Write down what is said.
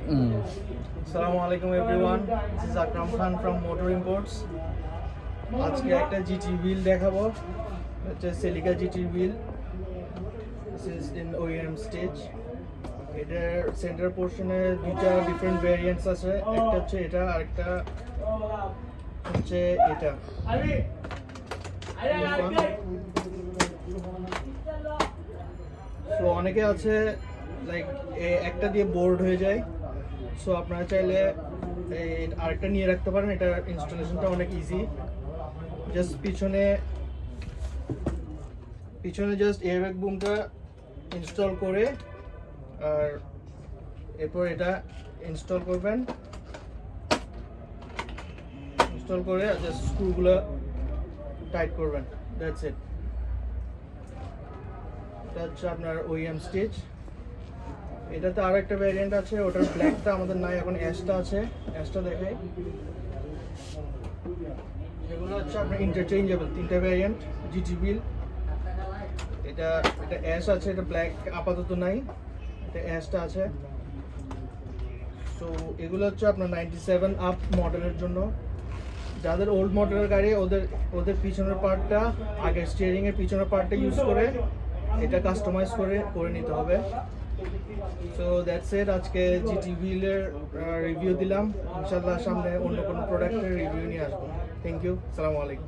Assalamu alaikum everyone. This is Akram Khan from Motor Imports. আজকে একটা GT wheel দেখাবো। হচ্ছে Celica GT wheel. This is in OEM stage. এটার centre পোর্শনে দুইটা different variants আছে। একটা হচ্ছে এটা আর একটা হচ্ছে এটা। সো অনেকে আছে লাইক একটা দিয়ে বোর্ড হয়ে যায়। সো আপনারা চাইলে আরেকটা নিয়ে রাখতে পারেন। এটার ইনস্টলেশনটা অনেক ইজি। জাস্ট পিছনে জাস্ট এয়ারব্যাগ বুমটা ইনস্টল করে আর এরপর এটা ইনস্টল করবেন। ইনস্টল করে জাস্ট স্ক্রুগুলো টাইট করবেন। That's it. এটা হচ্ছে আপনার OEM স্টেজ। এটাতে আরো একটা ভ্যারিয়েন্ট আছে, ওটার ব্ল্যাকটা আমাদের নাই, এখন অ্যাশটা আছে। অ্যাশটা দেখাই। এগুলো হচ্ছে আপনার ইন্টারচেঞ্জেবল তিনটা ভ্যারিয়েন্ট GT wheel। এটা অ্যাশ আছে, এটা ব্ল্যাক আপাতত নাই, এটা অ্যাশটা আছে। সো এগুলো হচ্ছে আপনার 97 আপ মডেলের জন্য। যাদের ওল্ড মডেলের গাড়ি ওদের পিছনের পার্টটা আগের স্টিয়ারিং এর পিছনের পার্টটা ইউজ করে এটা কাস্টমাইজ করে নিতে হবে। So that's it. আজকে GT wheel এর রিভিউ দিলাম। ইনশাআল্লাহ সামনে অন্য কোনো প্রোডাক্টের রিভিউ নিয়ে আসবো। Thank you. আসসালামু আলাইকুম।